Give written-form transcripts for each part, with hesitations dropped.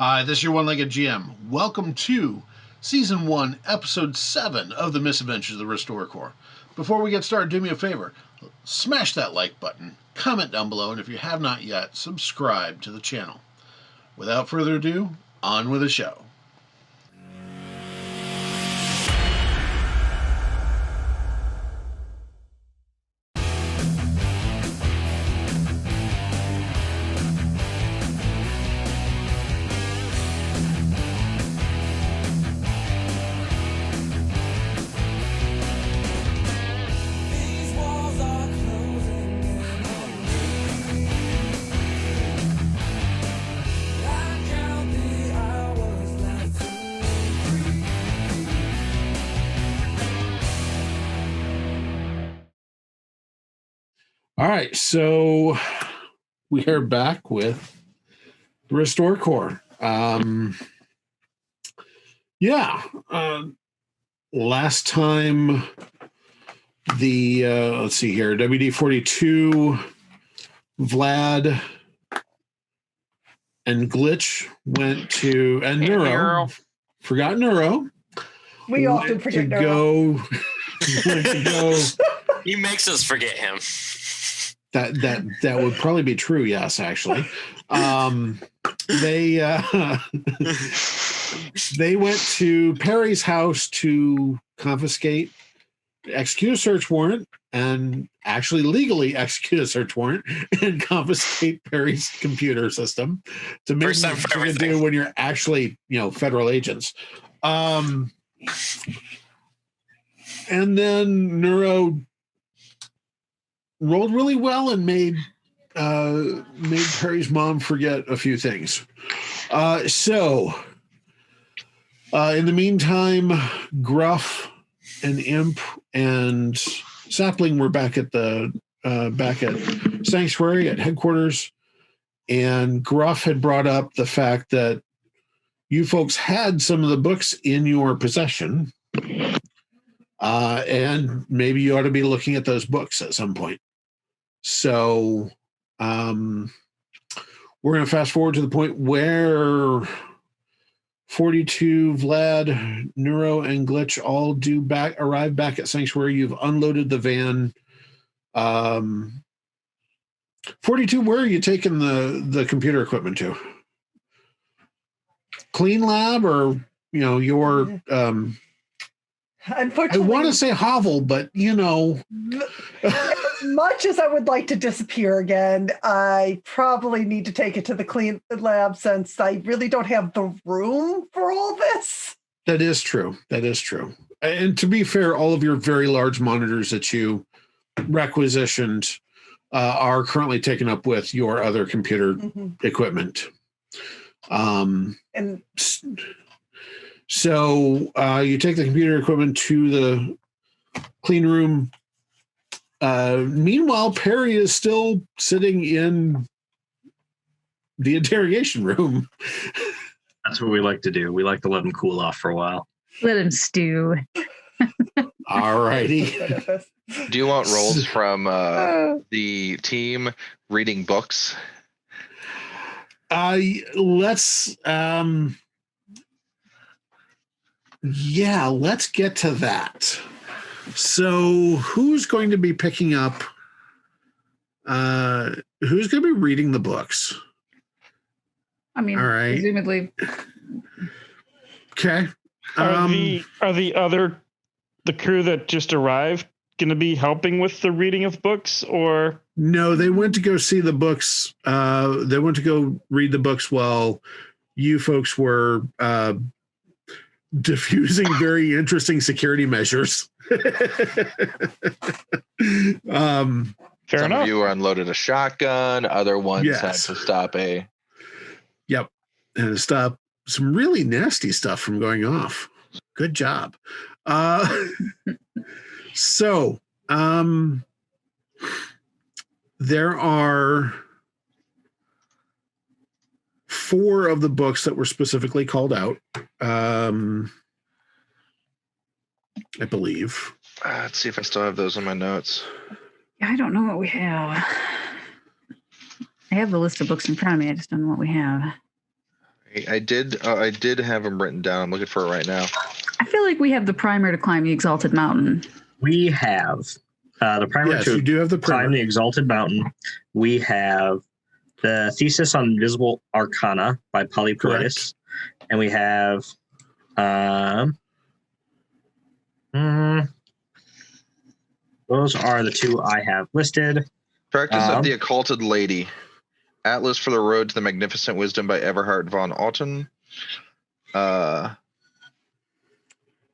Hi, this is your one-legged GM. Welcome to Season 1, Episode 7 of the Misadventures of the Restore Corps. Before we get started, do me a favor. Smash that like button, comment down below, and if you have not yet, subscribe to the channel. Without further ado, on with the show. All right, so we are back with the Restore Corps. Last time the let's see here, WD-42, Vlad, and Glitch went to, and Neuro, forgot Neuro. We often forget Neuro. Went to go. He makes us forget him. That would probably be true. Yes, actually, they went to Perry's house to execute a search warrant, and actually legally execute a search warrant and confiscate Perry's computer system to make First time for everything. do when you're actually, federal agents. And then Neuro rolled really well and made Perry's mom forget a few things. So in the meantime, Gruff and Imp and Sapling were back at Sanctuary at headquarters, and Gruff had brought up the fact that you folks had some of the books in your possession, and maybe you ought to be looking at those books at some point. So we're going to fast forward to the point where 42, Vlad, Neuro, and Glitch all arrive back at Sanctuary. You've unloaded the van. 42, where are you taking the computer equipment to? Clean lab or, your... Unfortunately, I want to say hovel, but as much as I would like to disappear again, I probably need to take it to the clean lab since I really don't have the room for all this. That is true. And to be fair, all of your very large monitors that you requisitioned are currently taken up with your other computer equipment. So you take the computer equipment to the clean room. Meanwhile, Perry is still sitting in the interrogation room. That's what we like to do. We like to let him cool off for a while. Let him stew. All righty. Do you want rolls from the team reading books? Let's get to that. So who's going to be picking up, who's going to be reading the books? I mean, all right. Presumably. Okay. Are the crew that just arrived going to be helping with the reading of books, or? No, they went to go see the books. They went to go read the books while you folks were diffusing very interesting security measures. Fair Some enough. of you unloaded a shotgun. Other ones had to stop a... Yep. And stop some really nasty stuff from going off. Good job. So there are 4 of the books that were specifically called out, I believe. let's see if I still have those in my notes. I don't know what we have. I have the list of books in front of me. I just don't know what we have. I did have them written down. I'm looking for it right now. I feel like we have the primer to climb the Exalted Mountain. We have the primer Yes, to you do have the climb primer. the Exalted Mountain. We have the Thesis on Invisible Arcana by Polypoetis. And we have those are the two I have listed. Practice of the Occulted Lady. Atlas for the Road to the Magnificent Wisdom by Everhard von Alten.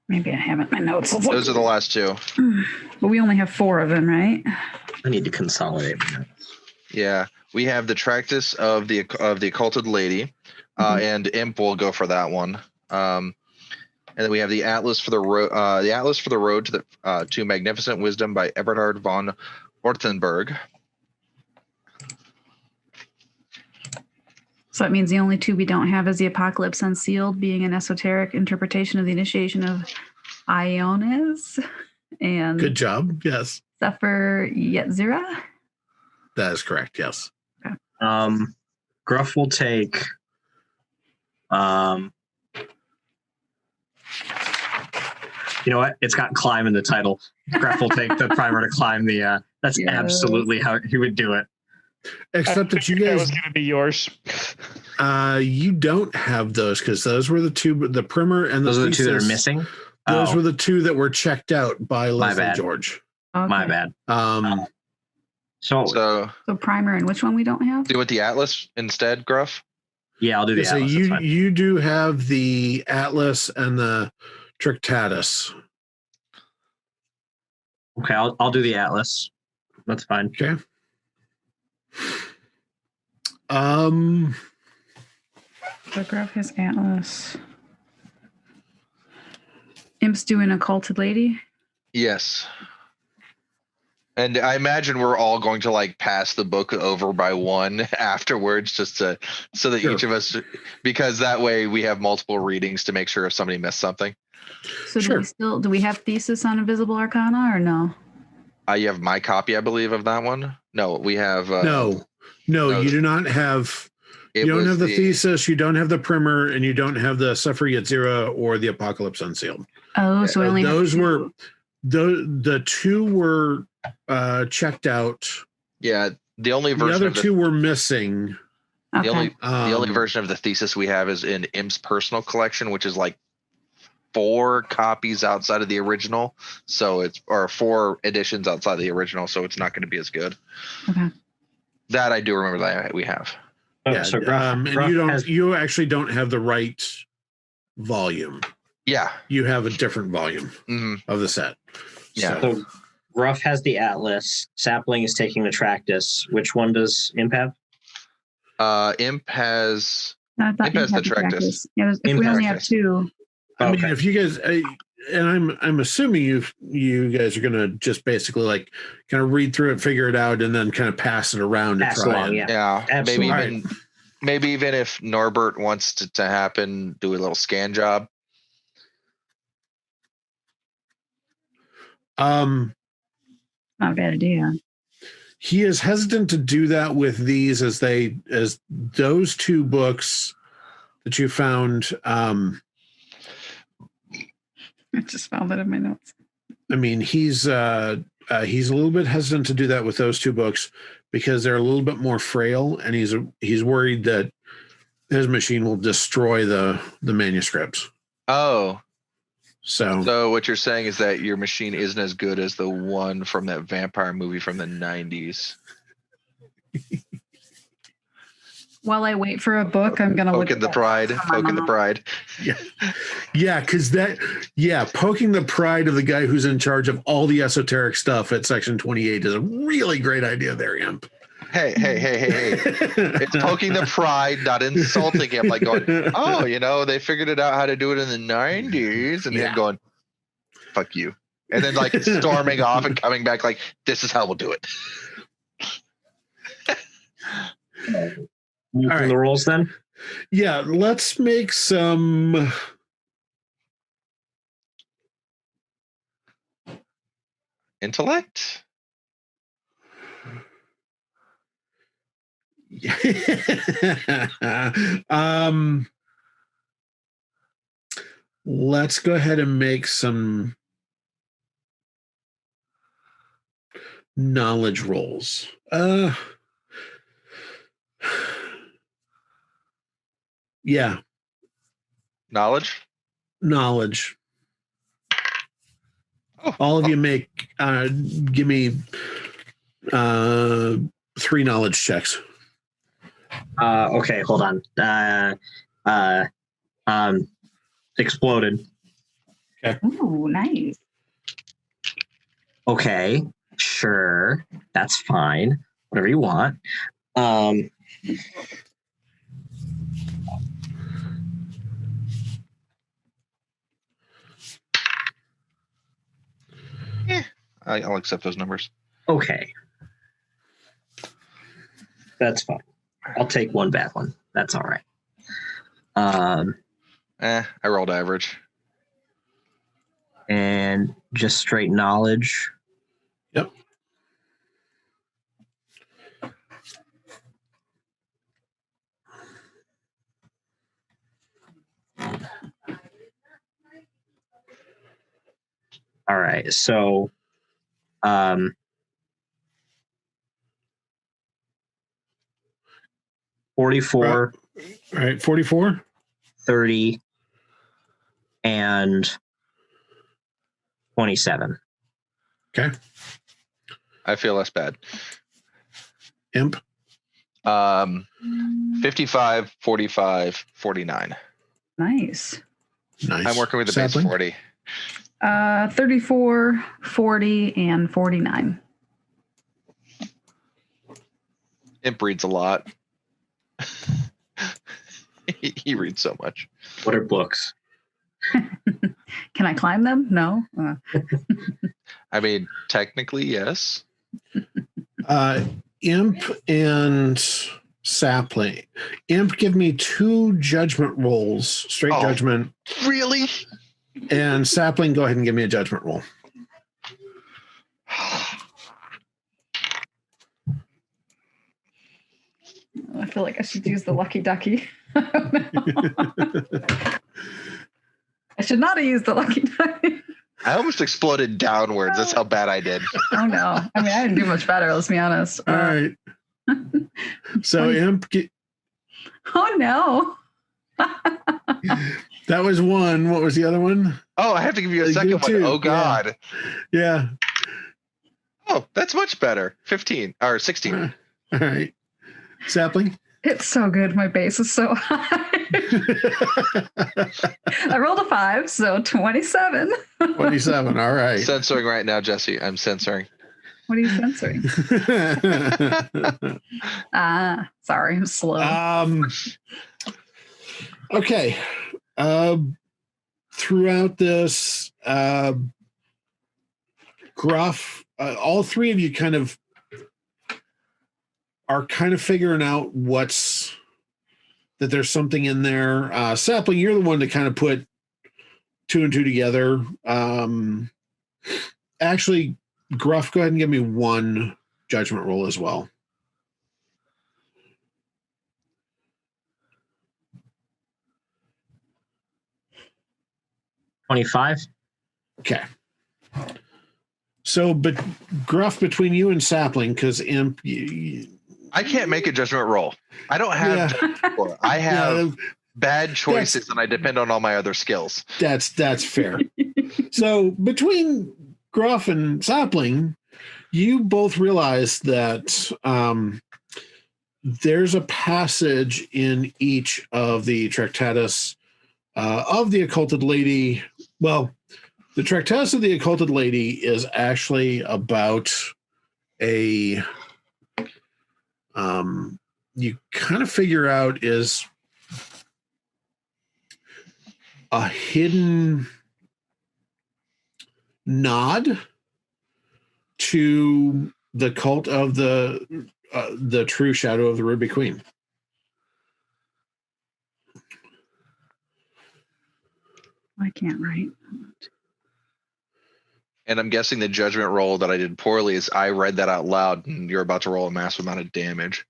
Maybe I haven't my notes. Those are the last two. But we only have 4 of them, right? I need to consolidate my notes. Yeah, we have the Tractus of the Occulted Lady, and Imp will go for that one. And then we have the Atlas for the Road, to Magnificent Wisdom by Everhard von Ortenberg. So that means the only 2 we don't have is the Apocalypse Unsealed, being an esoteric interpretation of the initiation of Iones, and Good job. Yes, Sefer Yetzirah. that is correct. Yes. Gruff will take you know what? It's got climb in the title. Gruff will take the primer to climb the that's absolutely how he would do it. Except that you That guys, was going to be yours. you don't have those because those were the two, the primer and the Those are the two that are thesis. missing. Those Oh, were the two that were checked out by Leslie bad. George. my Okay. bad. So So primer and which one we don't have? do you want the Atlas instead, Gruff? Yeah, I'll do the so Atlas. That's fine. you do have the Atlas and the Tractatus. Okay, I'll do the Atlas. That's fine. Okay. The Gruff has Atlas. Imp's doing Occulted Lady. Yes. And I imagine we're all going to like pass the book over by one afterwards, just so that Sure. each of us, because that way we have multiple readings to make sure if somebody missed something. So Sure. do we have Thesis on Invisible Arcana or no? You have my copy, I believe, of that one. No, we have. No, no, you do not have. it You don't was have the thesis. You don't have the primer, and you don't have the Sefer Yetzirah or the Apocalypse Unsealed. Oh, so we only have Those 2. were the two were checked out. Yeah, the only The version other of the, two were missing. the Okay. only the only Um, version of the thesis we have is in Imp's personal collection, which is like 4 copies outside of the original. So it's or 4 editions outside the original. So it's not going to be as good. Okay. That I do remember that we have. Oh, yeah, so Gruff, and Gruff has, you actually don't have the right volume. Yeah. You have a different volume hmm of the set. Yeah. So, so Gruff has the Atlas. Sapling is taking the Tractus. Which one does Imp have? Imp has. No, I thought Imp has Imp had the Tractus. Yeah, if Imp we has only have Tractus. 2. I mean, Okay. if you guys, and I'm assuming you guys are gonna just basically like kind of read through it, figure it out, and then kind of pass it around Pass to try along, and, yeah. Yeah. Absolutely. Maybe even if Norbert wants to happen, do a little scan job. Not a bad idea. He is hesitant to do that with these as those 2 books that you found. I just found that in my notes. I mean, he's a little bit hesitant to do that with those 2 books because they're a little bit more frail, and he's worried that his machine will destroy the manuscripts. Oh, So so what you're saying is that your machine isn't as good as the one from that vampire movie from the 90s. While I wait for a book, I'm gonna look Poking at the that pride. from my Poking the mom. pride. yeah, because poking the pride of the guy who's in charge of all the esoteric stuff at Section 28 is a really great idea there, Imp. Hey. It's poking the pride, not insulting him, like going, oh, they figured it out how to do it in the 90s. And Yeah. him going, fuck you. And then like storming off and coming back like, this is how we'll do it. Move All from right. the rolls then. Yeah, let's make some. Intellect? Let's go ahead and make some knowledge rolls. Yeah. Knowledge. Oh, All of you make give me 3 knowledge checks. Okay, hold on. Exploded. Ooh, nice. Okay, sure. That's fine. Whatever you want. I'll accept those numbers. Okay. That's fine. I'll take one bad one. That's all right. I rolled average. And just straight knowledge. Yep. All right. So, 44. All right, 44. 30 and 27. Okay. I feel less bad. Imp. 55, 45, 49. Nice. Nice. I'm working with the Sapling? base 40. 34, 40, and 49. Imp reads a lot. he reads so much. What are books? Can I climb them? No. I mean, technically, yes. Imp and Sapling. Imp, give me 2 judgment rolls, straight Oh. judgment. Really? And Sapling, go ahead and give me a judgment roll. I feel like I should use the lucky ducky. I should not have used the lucky ducky. I almost exploded downwards. That's how bad I did. Oh no. I mean, I didn't do much better, let's be honest. All right. So Imp, Oh no. that was 1. What was the other one? Oh, I have to give you a You second do one. too, Oh, God. Yeah. Oh, that's much better. 15 or 16. All right. Sapling. It's so good. My base is so high. I rolled a 5, so 27. 27. All right. Censoring right now, Jessie. I'm censoring. What are you censoring? Sorry, I'm slow. Okay. Throughout this, Gruff, all 3 of you are kind of figuring out that there's something in there. Sapling, you're the one to kind of put 2 and 2 together. Actually, Gruff, go ahead and give me 1 judgment roll as well. $25. Okay. So, but Gruff, between you and Sapling, because Imp, I can't make a judgment roll. I don't have. Yeah. I have bad choices, and I depend on all my other skills. That's fair. So between Gruff and Sapling, you both realize that there's a passage in each of the Tractatus of the Occulted Lady. Well, the Tractatus of the Occulted Lady is actually about a you kind of figure out is a hidden nod to the cult of the true shadow of the Ruby Queen. I can't write. And I'm guessing the judgment roll that I did poorly is I read that out loud, and you're about to roll a massive amount of damage.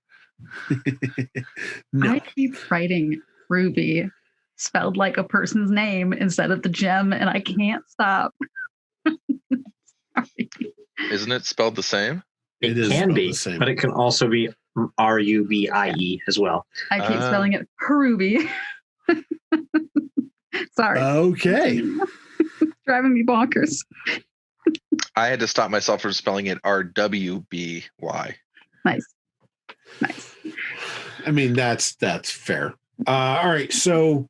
No. I keep writing Ruby spelled like a person's name instead of the gem, and I can't stop. Sorry. Isn't it spelled the same? It is can spelled be, the same. but it can also be Rubie as well. I keep spelling it Harubi. Sorry. Okay. Driving me bonkers. I had to stop myself from spelling it RWBY. Nice. I mean, that's fair. All right. So,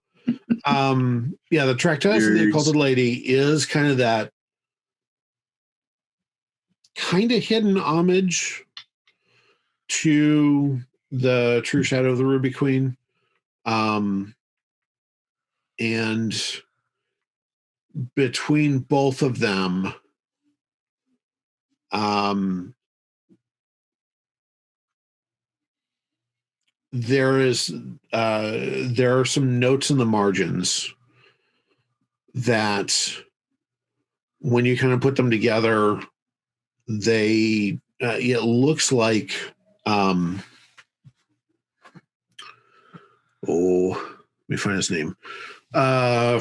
the Tractus of the Occulted Lady is kind of that kind of hidden homage to the True Shadow of the Ruby Queen. And between both of them, there are some notes in the margins that when you kind of put them together, they it looks like let me find his name.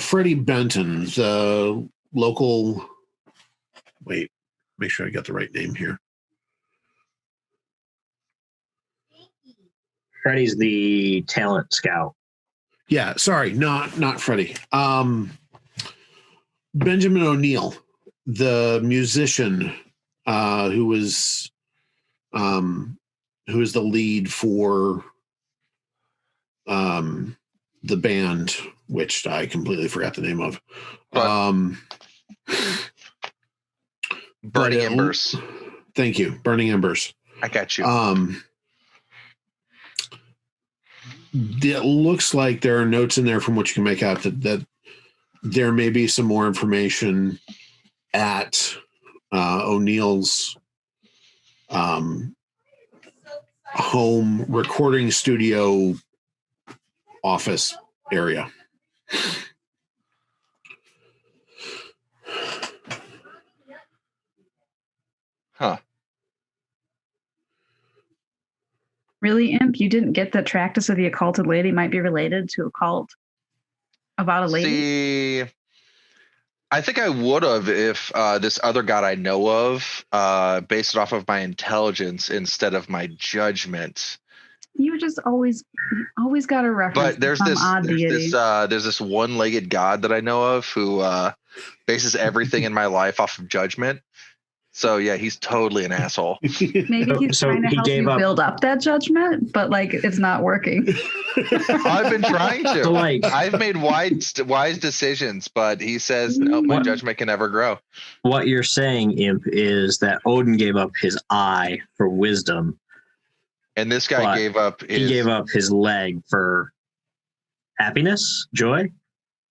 Freddie Benton, the local. Wait, make sure I got the right name here. Freddie's the talent scout. Yeah, sorry, not Freddie. Benjamin O'Neill, the musician, who is the lead for the band, which I completely forgot the name of. Burning Embers. Thank you, Burning Embers. I got you. It looks like there are notes in there from which you can make out that there may be some more information at O'Neill's home recording studio office area. Huh. Really, Imp? You didn't get that Tractus of the Occulted Lady might be related to a cult about a lady? See, I think I would have if this other god I know of based it off of my intelligence instead of my judgment. You just always got a reference. But there's this one-legged god that I know of who bases everything in my life off of judgment. So yeah, he's totally an asshole. Maybe he's trying to help you build up that judgment, but like it's not working. I've been trying to. So, I've made wise decisions, but he says no, my judgment can never grow. What you're saying, Imp, is that Odin gave up his eye for wisdom, and this guy gave up his leg for happiness, joy.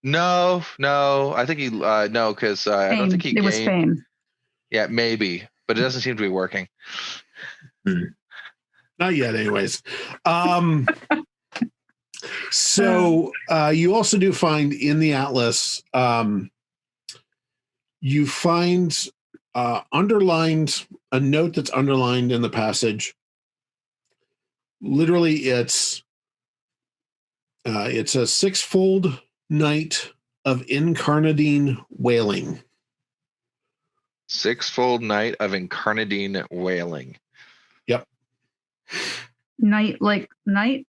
No, I think he no, because I don't think he. It was fame. Yeah, maybe, but it doesn't seem to be working. Not yet, anyways. So you also do find in the atlas, you find underlined a note that's underlined in the passage. Literally, it's a 6-fold night of incarnadine wailing. 6-fold night of incarnadine wailing. Yep. Night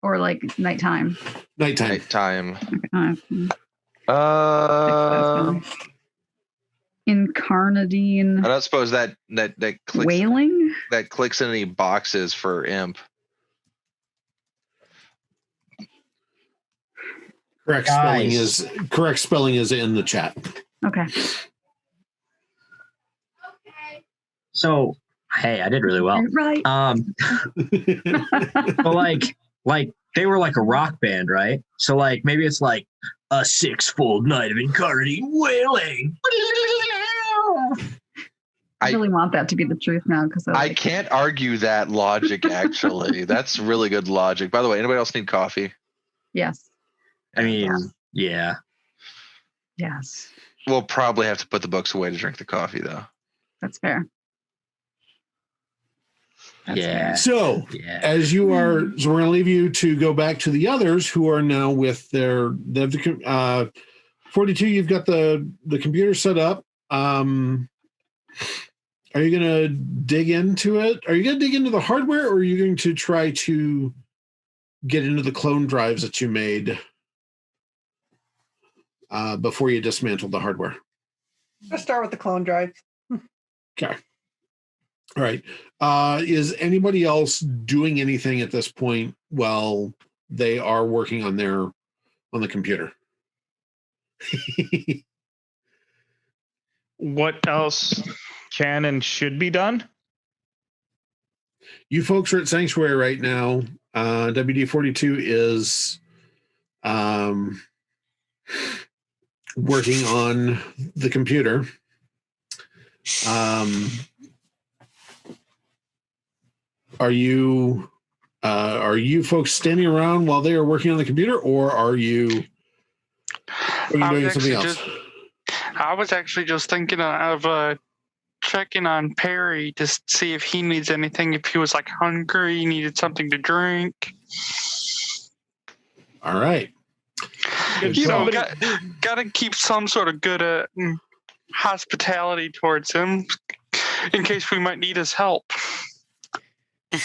or like nighttime? Nighttime. Nighttime. Incarnadine. I don't suppose that clicks, wailing? That clicks in any boxes for Imp. Correct spelling is in the chat. Okay. So, hey, I did really well. Right. But like they were like a rock band, right? So like maybe it's like a 6-fold night of incarnadine wailing. I really want that to be the truth now because I can't argue that logic. Actually, that's really good logic. By the way, anybody else need coffee? Yes. I mean, yeah. Yes. We'll probably have to put the books away to drink the coffee, though. That's fair. That's Yeah. So, Yeah. as you are, so we're going to leave you to go back to the others who are now with their 42. You've got the computer set up. Are you going to dig into it? Are you going to dig into the hardware, or are you going to try to get into the clone drives that you made before you dismantled the hardware? Let's start with the clone drive. Okay. All right. Is anybody else doing anything at this point while they are working on the computer? What else can and should be done? You folks are at Sanctuary right now. WD-42 is working on the computer. Are you folks standing around while they are working on the computer, or are you doing something else? I was actually just thinking of checking on Perry to see if he needs anything, if he was like hungry, needed something to drink. All right. You know, gotta keep some sort of good hospitality towards him in case we might need his help. A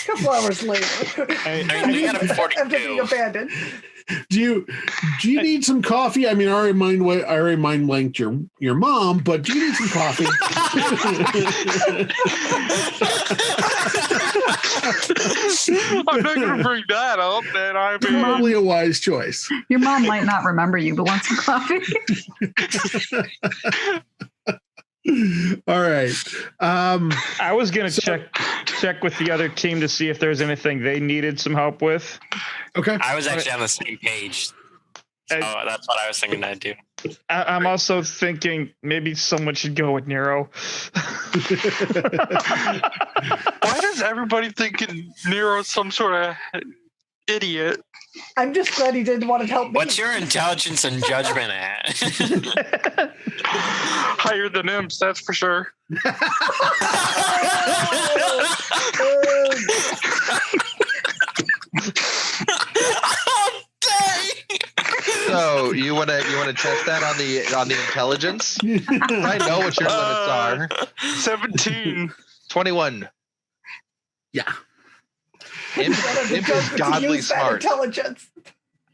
couple hours later. I mean, we got a 42. After being abandoned. Do you need some coffee? I mean, I already mind blanked your mom, but do you need some coffee? I'm not going to bring that up, man. I mean, Probably a wise choice. Your mom might not remember you, but wants some coffee. All right. I was going to check with the other team to see if there's anything they needed some help with. Okay. I was actually on the same page. So that's what I was thinking I'd do. I'm also thinking maybe someone should go with Neuro. why does everybody think Nero's some sort of idiot? I'm just glad he didn't want to help me. What's your intelligence and judgment at? Higher than imps, that's for sure. Oh, dang! So you want to test that on the intelligence? I know what your limits are. 17. 21. Yeah. Imp is godly smart. Intelligence.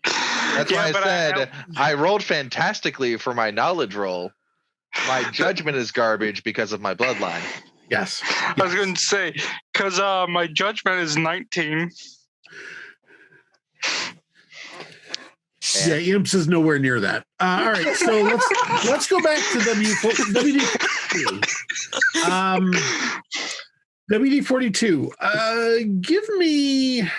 That's why I said I rolled fantastically for my knowledge roll. My judgment is garbage because of my bloodline. Yes. I was going to say, because my judgment is 19. Yeah, Imps is nowhere near that. All right, so let's go back to WD-42. WD-42.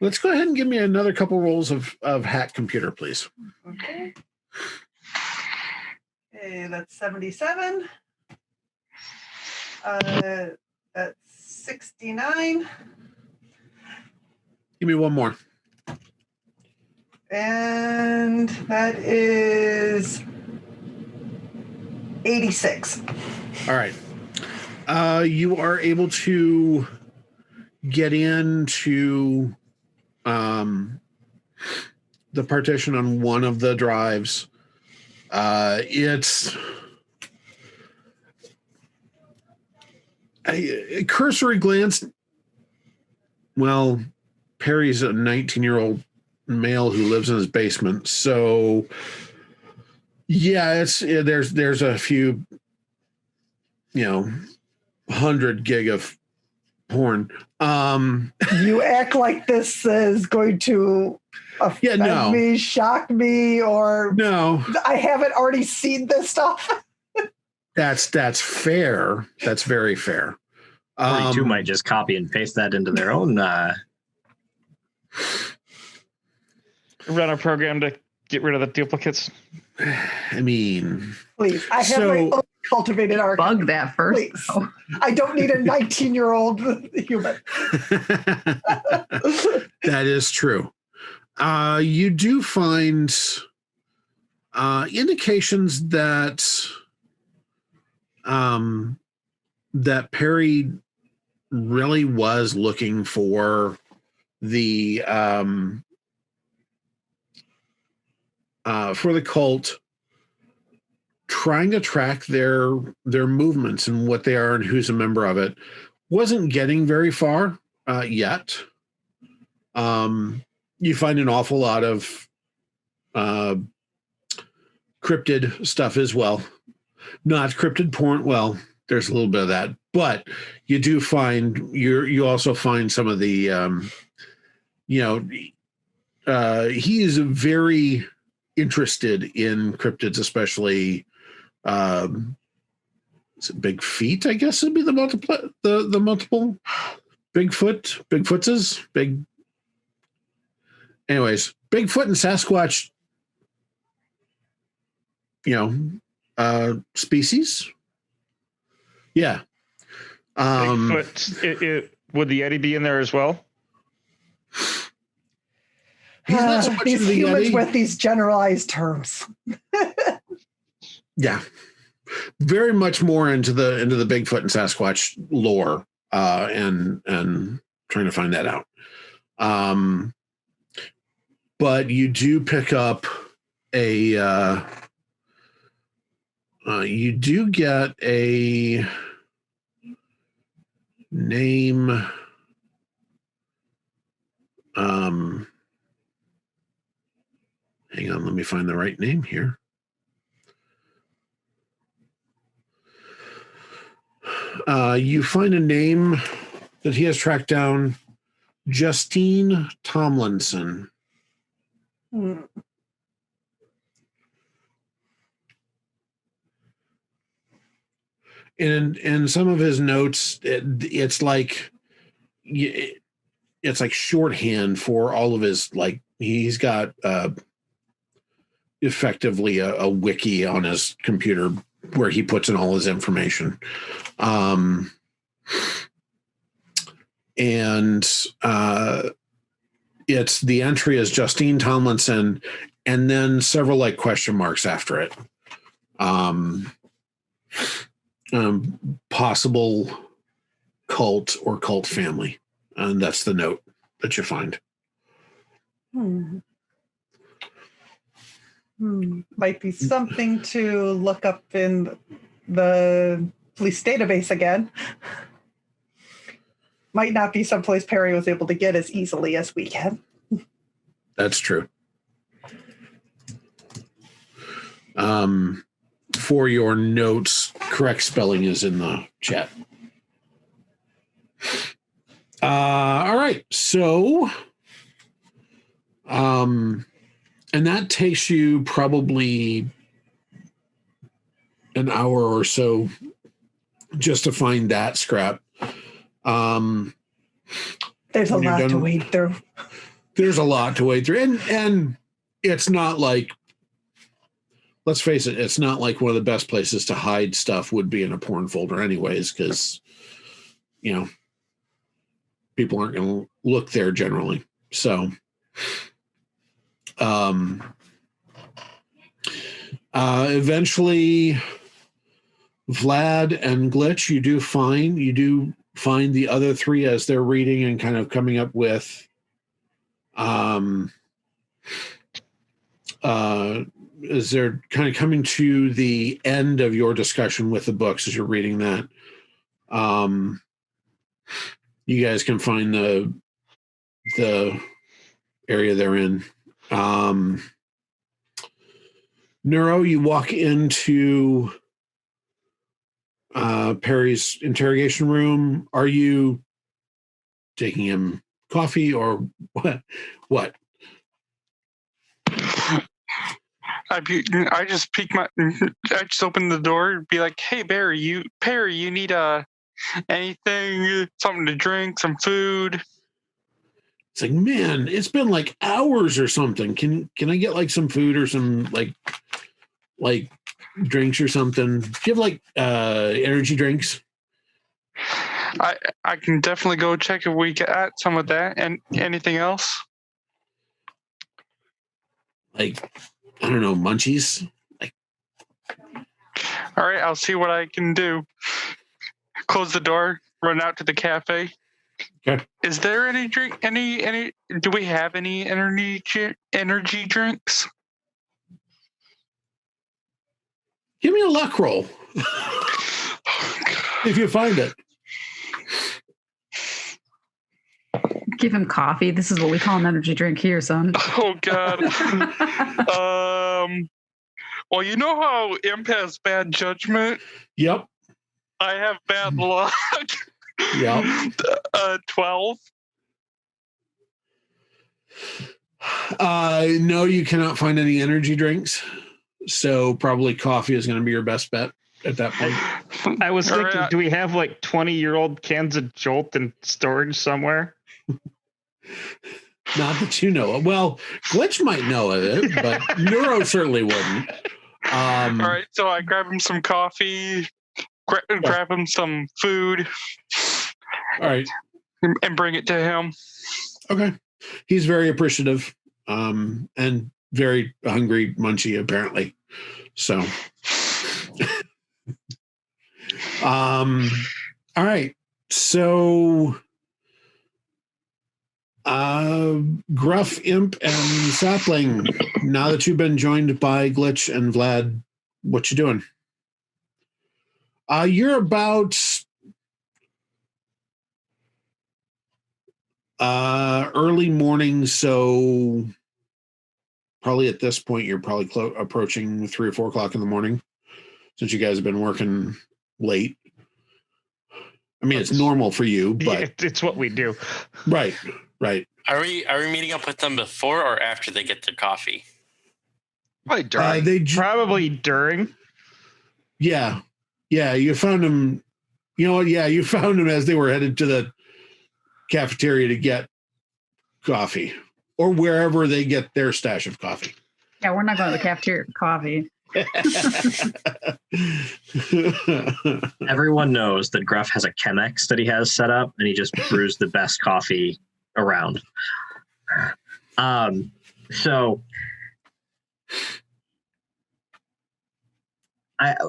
Let's go ahead and give me another couple rolls of hack computer, please. Okay. Okay, that's 77. That's 69. Give me one more. And that is 86. All right. You are able to get into the partition on one of the drives. It's a cursory glance. Well, Perry's a 19-year-old male who lives in his basement, so yeah, there's a few, 100 gig of porn. You act like this is going to offend me, shock me, or no. I haven't already seen this stuff. That's fair. That's very fair. 42 might just copy and paste that into their own. Run a program to get rid of the duplicates. I mean, please, I have my own cultivated art. Bug that first. Please. I don't need a 19-year-old human. That is true. You do find indications that that Perry really was looking for the cult, trying to track their movements and what they are and who's a member of it. Wasn't getting very far yet. You find an awful lot of cryptid stuff as well. Not cryptid porn. Well, there's a little bit of that, but you do find you also find some of the he is very interested in cryptids, especially is it big feet, I guess would be the multiple Bigfoot's big. Anyways, Bigfoot and Sasquatch, species. Yeah. Bigfoot, would the Yeti be in there as well? He's not so much these of the humans Yeti. with these generalized terms. Yeah. Very much more into the Bigfoot and Sasquatch lore, and trying to find that out. But you do pick up you do get a name. Hang on, let me find the right name here. You find a name that he has tracked down, Justine Tomlinson. In some of his notes, it's like shorthand for all of his, like, he's got effectively a wiki on his computer where he puts in all his information. It's the entry as Justine Tomlinson and then several like question marks after it. Possible cult or cult family. And that's the note that you find. Might be something to look up in the police database again. Might not be someplace Perry was able to get as easily as we can. That's true. For your notes, correct spelling is in the chat. All right. So, and that takes you probably an hour or so just to find that scrap. There's a lot to wade through. There's a lot to wade through. And it's not like, let's face it, it's not like one of the best places to hide stuff would be in a porn folder anyways, because, people aren't going to look there generally. So, eventually, Vlad and Glitch, you do find the other three as they're reading and kind of coming up with as they're kind of coming to the end of your discussion with the books as you're reading that. You guys can find the area they're in. Neuro, you walk into Perry's interrogation room. Are you taking him coffee or what? I just I just open the door and be like, "Hey, Perry, you need anything, something to drink, some food?" It's like, man, it's been like hours or something. Can I get like some food or some like drinks or something? Do you have like energy drinks? I can definitely go check if we got some of that. And anything else? Like, I don't know, munchies. All right, I'll see what I can do. Close the door, run out to the cafe. Okay. Is there any drink? Any? Do we have any energy drinks? Give me a luck roll if you find it. Give him coffee. This is what we call an energy drink here, son. Oh God. Well, you know how Imp has bad judgment. Yep. I have bad luck. Yep. 12. No, you cannot find any energy drinks. So probably coffee is going to be your best bet at that point. I was thinking, Alright. do we have like 20-year-old cans of Jolt in storage somewhere? Not that you know of. Well, Glitch might know of it, but Neuro certainly wouldn't. All right, so I grab him some coffee, grab him some food, All right. and bring it to him. Okay. He's very appreciative and very hungry, munchy, apparently. So, all right. So, Gruff, Imp, and Sapling, now that you've been joined by Glitch and Vlad, what you doing? You're about early morning, so probably at this point you're probably approaching 3 or 4 o'clock in the morning, since you guys have been working late. I mean, it's normal for you, but Yeah, it's what we do. right. Are we meeting up with them before or after they get their coffee? Probably during. Probably during. Yeah. You found them. You know what? Yeah, you found them as they were headed to the cafeteria to get coffee, or wherever they get their stash of coffee. Yeah, we're not going to the cafeteria for coffee. Everyone knows that Gruff has a Chemex that he has set up, and he just brews the best coffee around. So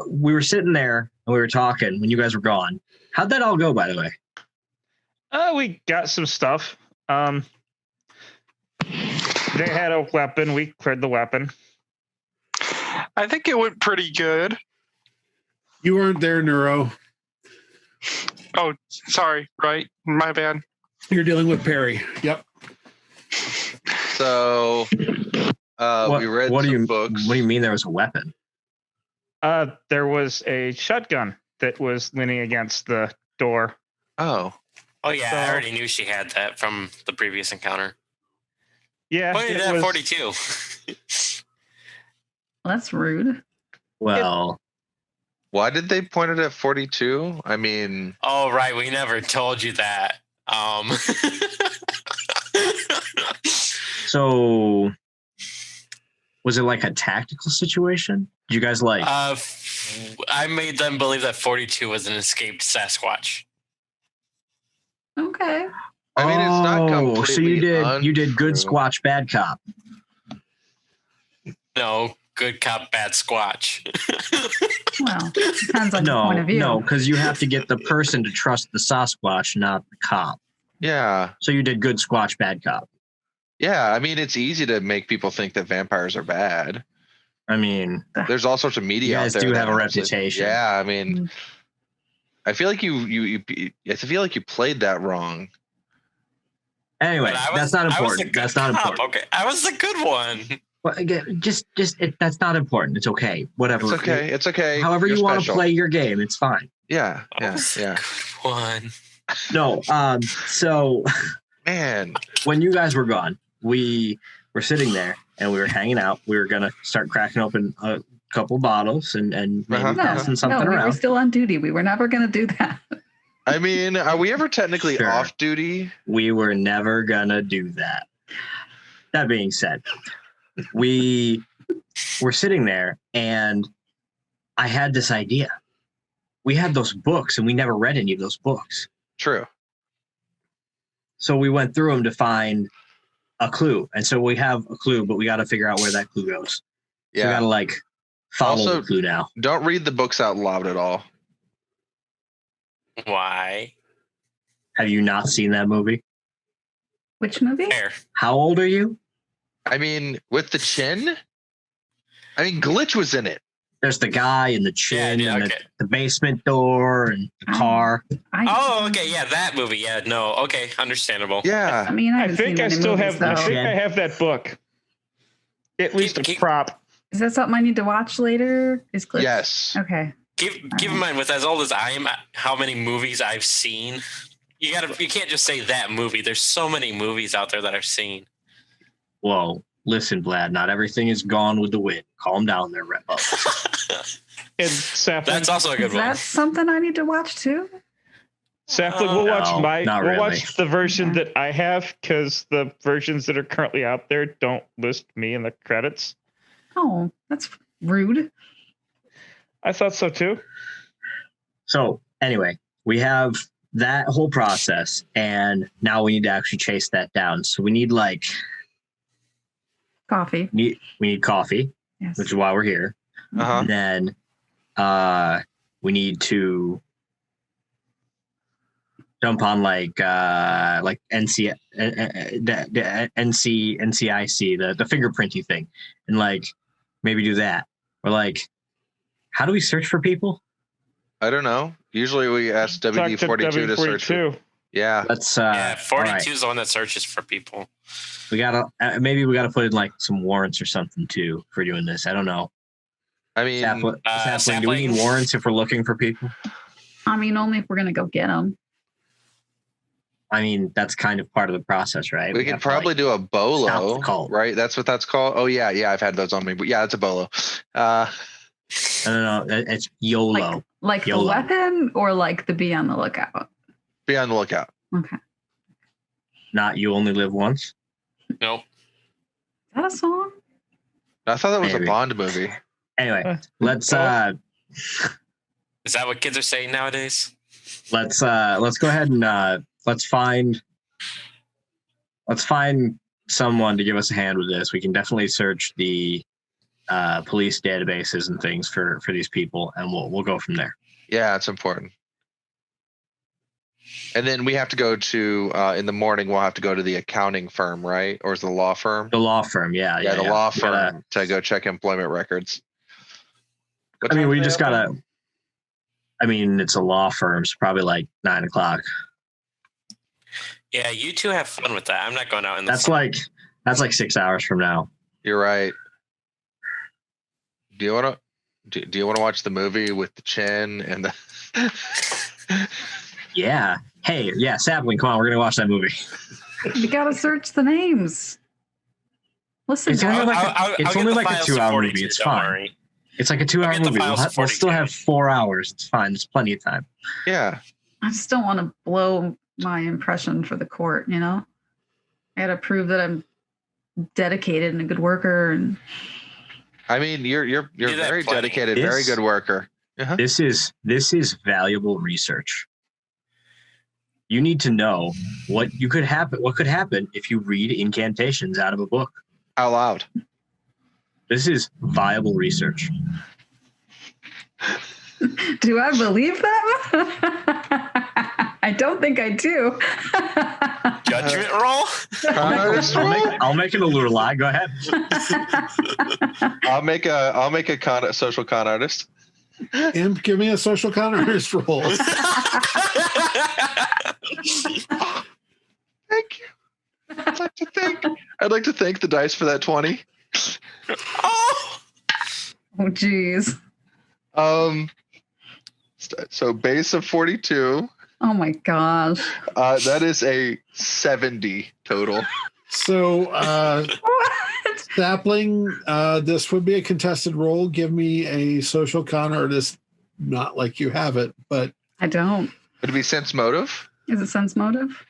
we were sitting there and we were talking when you guys were gone. How'd that all go, by the way? We got some stuff. They had a weapon. We cleared the weapon. I think it went pretty good. You weren't there, Neuro. Oh, sorry. Right. My bad. You're dealing with Perry. Yep. So we read some books. What do you mean there was a weapon? There was a shotgun that was leaning against the door. Oh yeah, So- I already knew she had that from the previous encounter. Yeah, Pointed it at was- 42. Well, that's rude. Well, why did they point it at 42? I mean, Oh, right. We never told you that. so was it like a tactical situation? Did you guys like? I made them believe that 42 was an escaped Sasquatch. Okay. I mean, it's not completely so you did good untrue. squatch, bad cop. No, good cop, bad squatch. Well, depends on your point of view. No, because you have to get the person to trust the Sasquatch, not the cop. Yeah. So you did good squatch, bad cop. Yeah. I mean, it's easy to make people think that vampires are bad. I mean, There's all sorts of media You out guys there. do that have a honestly- reputation. Yeah. I mean, I feel like you played that wrong. anyway, But I was- that's not I was a important. good That's not cop, important. Okay, I was the good one. Well, again, that's not important. It's okay. Whatever. It's okay. It's okay. However You're you want to special. play your game, it's fine. Yeah. I was the Yeah. good one. No. So Man. when you guys were gone, we were sitting there and we were hanging out. We were gonna start cracking open a couple bottles and maybe Uh-huh. passing something no, we were around. still on duty. We were never going to do that. I mean, are we ever technically Sure. off duty? We were never gonna do that. That being said, we were sitting there and I had this idea. We had those books and we never read any of those books. True. So we went through them to find a clue. And so we have a clue, but we got to figure out where that clue goes. So we got Yeah. to follow Also- the clue now. Don't read the books out loud at all. Why? Have you not seen that movie? Which movie? Fair. How old are you? I mean, with the chin. I mean, Glitch was in it. There's the guy and the chin Yeah, and okay. the basement door and the car. Oh, okay, yeah, that movie. Yeah, no, okay, understandable. I Yeah. mean, I I haven't think seen I any still movies, have. though. I think I have that book. At least a prop. Is that something I need to watch later? Is Glitch? Yes. Okay. Keep in mind, with as old as I am, how many movies I've seen. You can't just say that movie. There's so many movies out there that I've seen. Whoa, listen, Vlad. Not everything is gone with the wind. Calm down there, Repo. And Sapling. That's also a good Is one. that something I need to watch too? Sapling, we'll watch No, not we'll really. watch the version Okay. that I have because the versions that are currently out there don't list me in the credits. Oh, that's rude. I thought so too. So anyway, we have that whole process, and now we need to actually chase that down. So we need Coffee. we need coffee, Yes. which is why we're here. Uh-huh. And then we need to jump on NCIC, the fingerprinty thing, and maybe do that. Or how do we search for people? I don't know. Usually we ask Talk to WD-42 to search for. W42. Yeah. Let's Yeah, 42 all right. is the one that searches for people. We gotta maybe we gotta put in some warrants or something too for doing this. I don't know. I mean, Sapling, do we need Sapling? warrants if we're looking for people? I mean, only if we're gonna go get them. I mean, that's kind of part of the process, right? we could have to, probably do a stop bolo, the cult. right? That's what that's called. Oh yeah, I've had those on me. But yeah, it's a bolo. No, it's YOLO. Like the YOLO. weapon or like the be on the lookout. Be on the lookout. Okay. Is Not you only live once. Nope. that a song? I thought that was Maybe. a Bond movie. Anyway, let's Is that what kids are saying nowadays? let's go ahead and let's find someone to give us a hand with this. We can definitely search the police databases and things for these people, and we'll go from there. Yeah, it's important. And then we have to go to in the morning. We'll have to go to the accounting firm, right? Or is it the law firm? The law firm, yeah, The law We gotta- firm to go check employment records. What I mean, time we do they just open? gotta. I mean, it's a law firm, so probably 9:00. Yeah, you two have fun with that. I'm not going out in the That's sun. that's 6 hours from now. You're right. Do you want to watch the movie with the chin and the? Yeah. Hey, yeah, Sapling, come on, we're gonna watch that movie. You gotta search the names. Listen, It's only guys. it's get only the like a files 2 to hour 42, movie. It's don't fine. worry. It's like a 2 hour get the movie. files to We'll still 42. have 4 hours. It's fine. There's plenty of time. Yeah. I just don't want to blow my impression for the court, you know? I gotta prove that I'm dedicated and a good worker and I mean, you're Do that very plenty. dedicated, very This- good worker. Uh-huh. This is valuable research. You need to know what could happen if you read incantations out of a book. Out loud. This is viable research. do I believe that? I don't think I do. Judgment roll? I'll make an allure lie. Go ahead. I'll make a social con artist. Imp, give me a social counterist roll. Thank you. I'd like to thank the dice for that 20. Oh! Oh, geez. So base of 42. Oh my gosh. That is a 70 total. So, What? Sapling, this would be a contested roll. Give me a social con artist, not like you have it, but I don't. Would it be sense motive? Is it sense motive?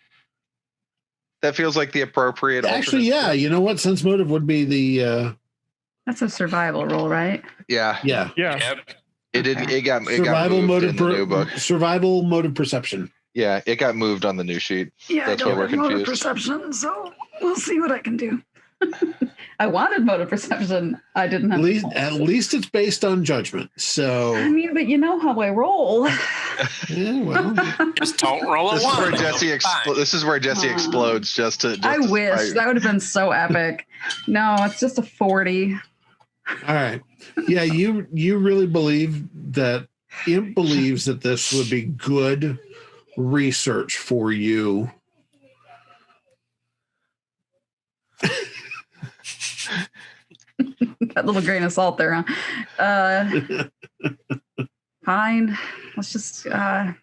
That feels like the appropriate. actually, alternate. yeah, you know what? Sense motive would be the, That's a survival roll, right? Yeah. yeah, Yeah. Yep. It did. It got survival moved motive, in the new book. survival motive perception. Yeah, it got moved on the new sheet. Yeah, That's I why don't we're have motor confused. perception, so we'll see what I can do. I wanted motor perception. I didn't have. At least it's based on judgment. So I mean, but you know how I roll. yeah, well, Just don't roll a This is one. where Jessie this is where Jessie explodes. I wish that would have been so epic. No, it's just a 40. all right. Yeah, you really believe that Imp believes that this would be good research for you. That little grain of salt there, huh? Fine. Let's just. No,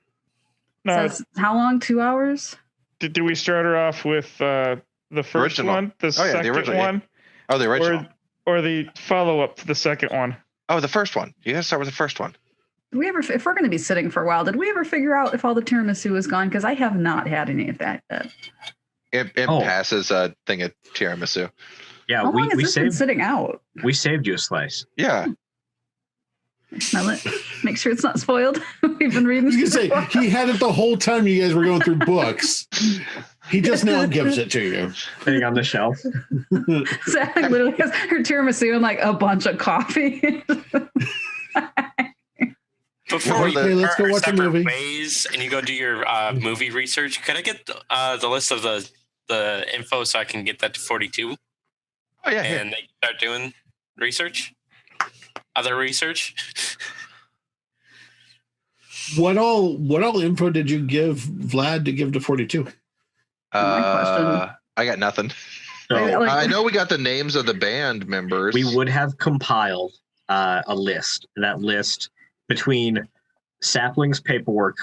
Says how long? 2 hours? did we start her off with the first Original. one, the Oh, yeah, the second original, yeah. one, Oh, the original. or the follow-up to the second one? Oh, the first one. You gotta start with the first one. Did we ever, if we're going to be sitting for a while, did we ever figure out if all the tiramisu is gone? Because I have not had any of that yet. It passes a thing at tiramisu. Yeah, How long has we this been saved sitting out? we saved you a slice. Yeah. Smell it. Make sure it's not spoiled. We've been I reading. was gonna say he had it the whole time you guys were going through books. He just now gives it to you. Sitting on the shelf. Zach literally has her tiramisu and like a bunch of coffee. Before we Okay, let's go part watch a separate movie. ways and you go do your movie research, could I get the list of the info so I can get that to 42 Oh yeah. Here. and they can start doing research? Other research? What all info did you give Vlad to give to 42? I got nothing. So I know we got the names of the band members. we would have compiled a list. That list between Sapling's paperwork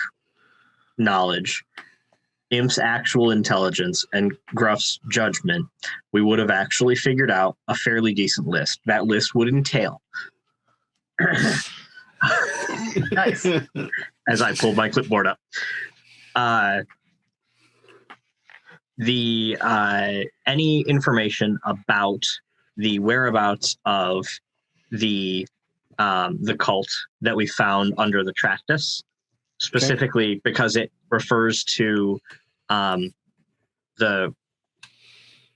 knowledge, Imp's actual intelligence, and Gruff's judgment, we would have actually figured out a fairly decent list. That list would entail, Nice. as I pulled my clipboard up, any information about the whereabouts of the cult that we found under the Tractus, specifically because it refers to the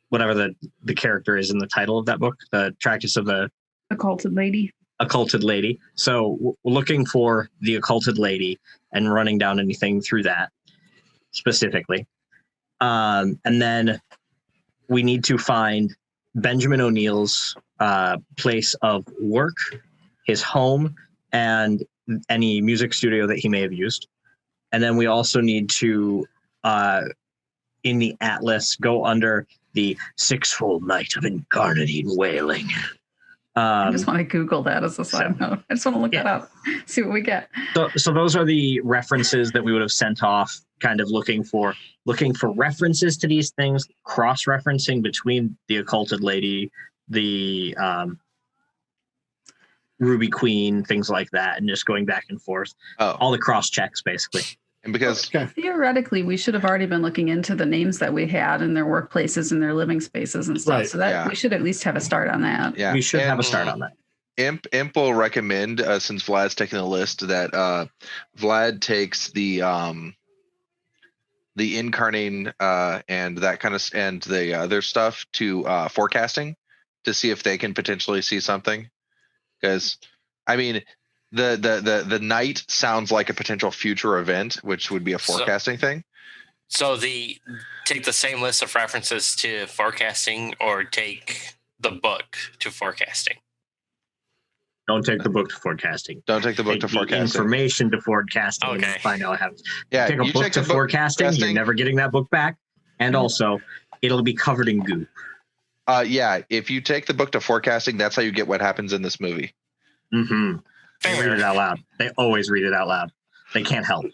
whatever the character is in the title of that book, the Tractus of the Occulted lady. Occulted Lady. So we're looking for the Occulted Lady and running down anything through that specifically. And then we need to find Benjamin O'Neill's place of work, his home, and any music studio that he may have used. And then we also need to, in the Atlas, go under the sixfold night of incarnadine wailing. I just want to Google that as a side note. I just want to look that up, see what we get. So those are the references that we would have sent off, kind of looking for references to these things, cross-referencing between the Occulted Lady, the Ruby Queen, things like that, and just going back and forth. All the cross checks, basically. And because Theoretically, we should have already been looking into the names that we had in their workplaces and their living spaces and stuff. Right. So that we should at least have a start on that. yeah, We should and have a start on that. Imp will recommend, since Vlad's taking the list, that Vlad takes the incarnate and that kind of and the other stuff to forecasting to see if they can potentially see something. Because I mean, the night sounds like a potential future event, which would be a forecasting thing. So take the same list of references to forecasting or take the book to forecasting. Don't take the book to forecasting. Don't take the book to Take the forecasting. information to forecasting. Okay. And find out what happens. Yeah, Take a you book take to the book forecasting. You're forecasting. never getting that book back, and also it'll be covered in goo. Yeah, if you take the book to forecasting, that's how you get what happens in this movie. Mm-hmm. They read it out loud. They always read it out loud. They can't help.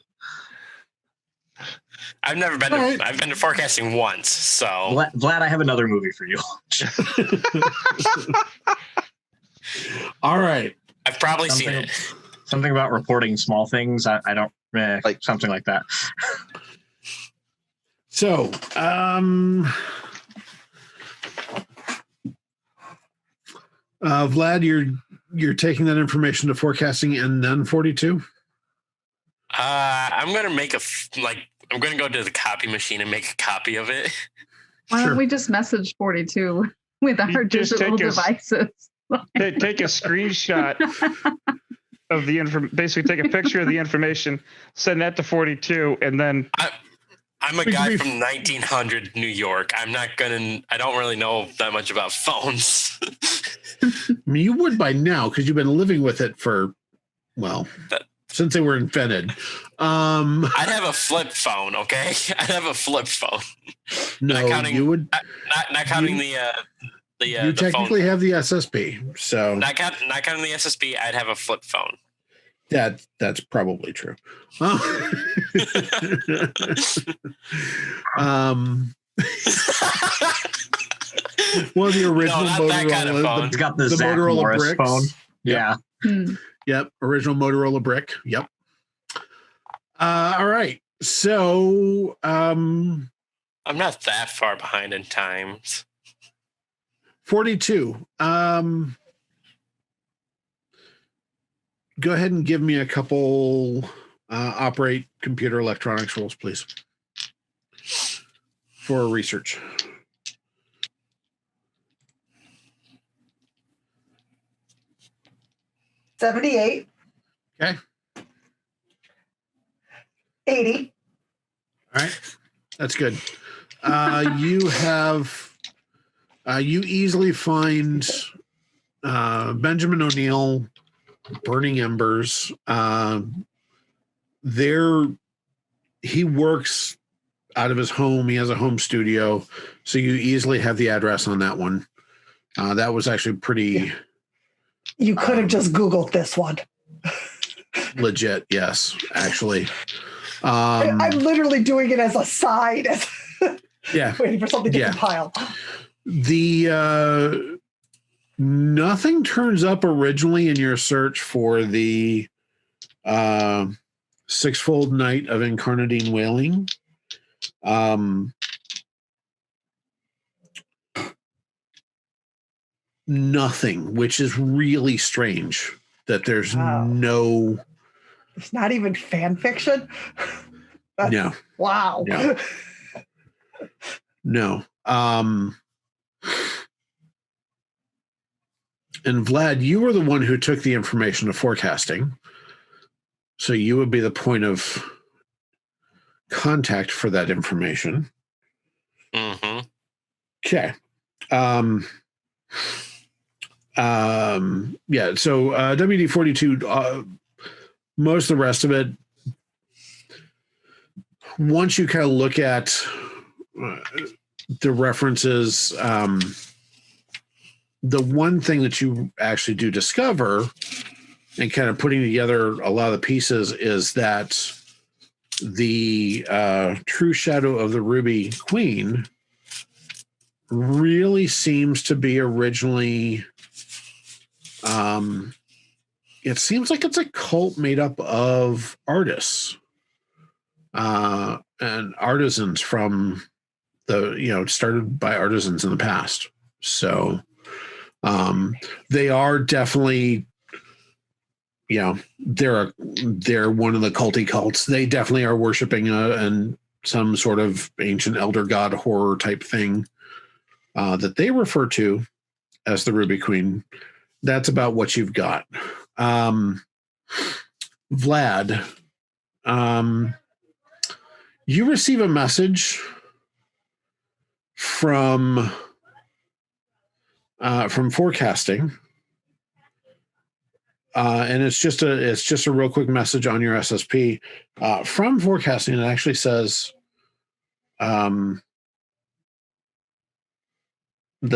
I've never been to, I've been to forecasting once, so Vlad, I have another movie for you. All right. I've probably seen Something- it. Something about reporting small things. I don't like something like that. So, Vlad, you're taking that information to forecasting and then 42? I'm gonna make I'm gonna go to the copy machine and make a copy of it. Why Sure. don't we just message 42? with our You just digital take a- devices. Take a screenshot of the basically take a picture of the information, send that to 42, and then I'm a guy from 1900 New York. I don't really know that much about phones. I mean, you would by now because you've been living with it for, since they were invented. I'd have a flip phone, okay? I'd have a flip phone. No, not counting, you would. Not counting you the technically phone. have the SSP, so Not counting the SSB. I'd have a flip phone. That's probably true. Well, the original Motorola, kind of phone. It's got the Zach Motorola Morris bricks. phone. Yep. Yeah. Yep, original Motorola brick. Yep. All right. So, I'm not that far behind in times. 42. Go ahead and give me a couple operate computer electronics rolls, please, for research. $78. Okay. 80. All right. That's good. You easily find Benjamin O'Neill, Burning Embers. He works out of his home. He has a home studio, so you easily have the address on that one. That was actually pretty. You could have just Googled this one. Legit, yes, actually. I'm literally doing it as a side, Yeah, waiting for something to compile. Nothing turns up originally in your search for the sixfold night of incarnadine wailing. Nothing, which is really strange that there's no. It's not even fan fiction. No. Wow. No. And Vlad, you were the one who took the information to forecasting. So you would be the point of contact for that information. Mm-hmm. Okay. Yeah. So WD-42, most of the rest of it, once you kind of look at the references, the one thing that you actually do discover and kind of putting together a lot of the pieces is that the true shadow of the Ruby Queen really seems to be originally it seems like it's a cult made up of artists and artisans from started by artisans in the past. So they are definitely, they're one of the culty cults. They definitely are worshiping and some sort of ancient elder god horror type thing that they refer to as the Ruby Queen. That's about what you've got. Vlad, you receive a message from forecasting, and it's just a real quick message on your SSP from forecasting. It actually says the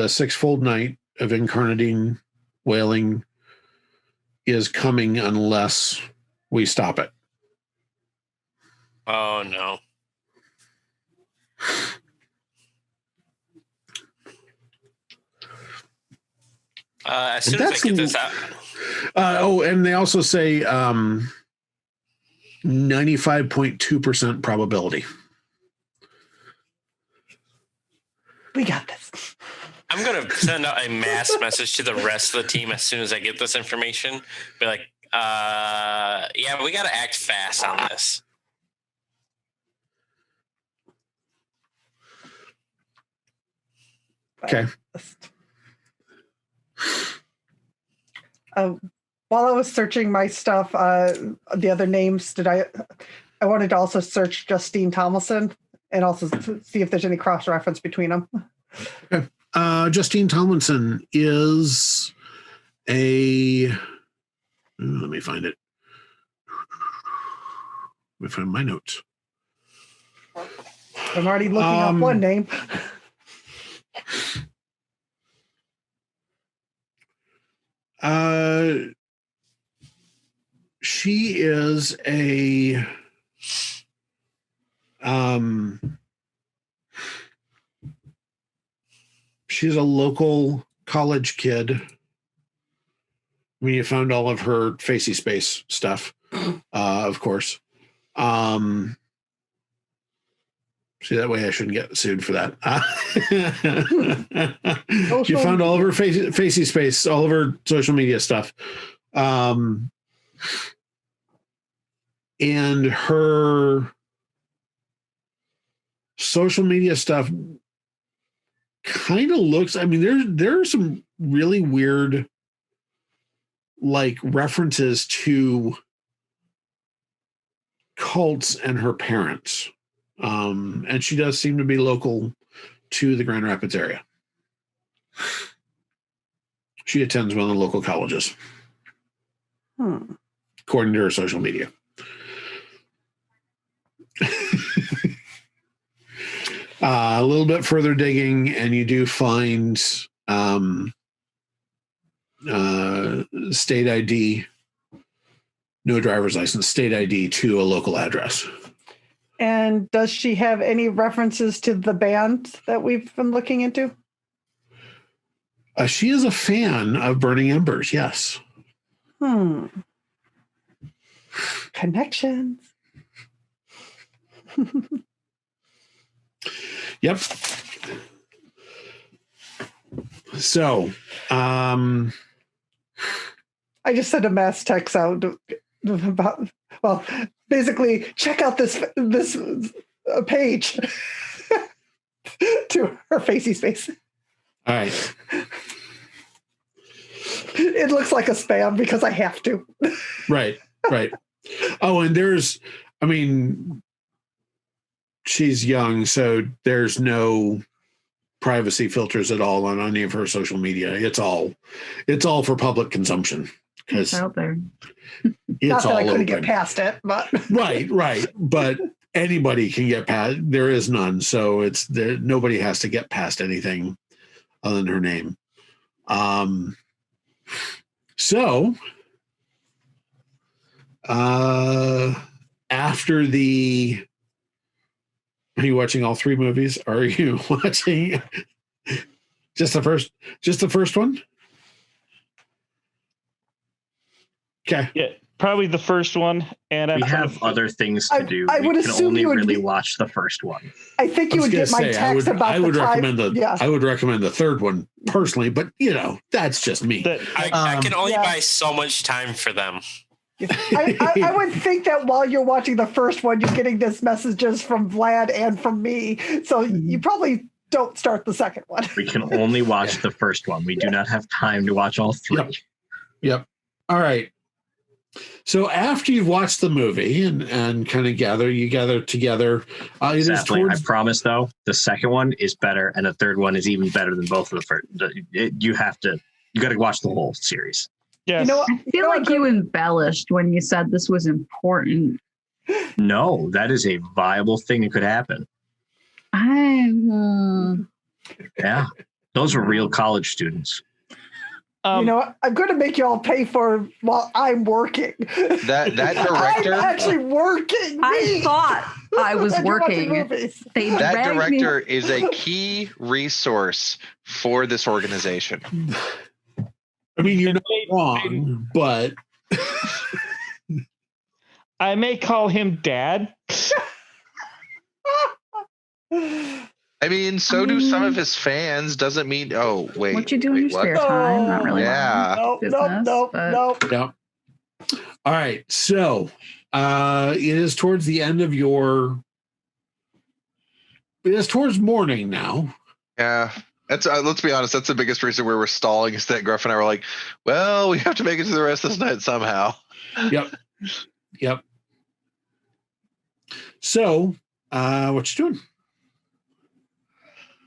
sixfold night of incarnadine wailing is coming unless we stop it. Oh no. As soon as I get this out. And they also say 95.2% probability. We got this. I'm going to send out a mass message to the rest of the team as soon as I get this information. Be like, yeah, we got to act fast on this. Okay. While I was searching my stuff, the other names, I wanted to also search Justine Tomlinson and also see if there's any cross-reference between them. Okay. Justine Tomlinson is a... Let me find it. Let me find my notes. I'm already looking up one name. She is a she's a local college kid. I mean, you found all of her Facey Space stuff, of course. See, that way I shouldn't get sued for that. You found all of her Facey Space, all of her social media stuff. And her social media stuff kind of looks, I mean, there are some really weird like references to cults and her parents. And she does seem to be local to the Grand Rapids area. She attends one of the local colleges. According to her social media. A little bit further digging, and you do find state ID, no driver's license, state ID to a local address. And does she have any references to the band that we've been looking into? She is a fan of Burning Embers, yes. Connections. Yep. So, I just sent a mass text out about, well, basically, check out this page to her Facey Space. All right. It looks like a spam because I have to. Right. Oh, and there's, I mean, she's young, so there's no privacy filters at all on any of her social media. It's all for public consumption. It's out there. It's not that all I couldn't open. get past it, but right. But anybody can get past. There is none, so nobody has to get past anything other than her name. So after the, are you watching all three movies? Are you watching just the first one? Okay. Yeah, probably the first one. And we have other things to do. I would assume you would really watch the first one. I think you would get my text about I would the time. recommend I would recommend the third one personally, but that's just me. I can only buy so much time for them. I would think that while you're watching the first one, you're getting this messages from Vlad and from me. So you probably don't start the second one. We can only watch the first one. We do not have time to watch all three. Yep. All right. So after you've watched the movie and kind of gather together. Sapling, I promise, though, the second one is better, and the third one is even better than both of the first. You got to watch the whole series. Yes. I feel like you embellished when you said this was important. No, that is a viable thing that could happen. Yeah, those were real college students. I'm going to make you all pay for while I'm working. That director, I'm actually working. I thought I was working. That director is a key resource for this organization. I mean, you're not wrong, but I may call him Dad. I mean, so do some of his fans. Doesn't mean. Oh, wait. What you do in your spare time? Not really. Yeah. Nope. All right. So it is towards the end of it is towards morning now. Yeah. That's let's be honest. That's the biggest reason we were stalling is that Gruff and I were like, well, we have to make it to the rest of this night somehow. Yep. So, what you doing?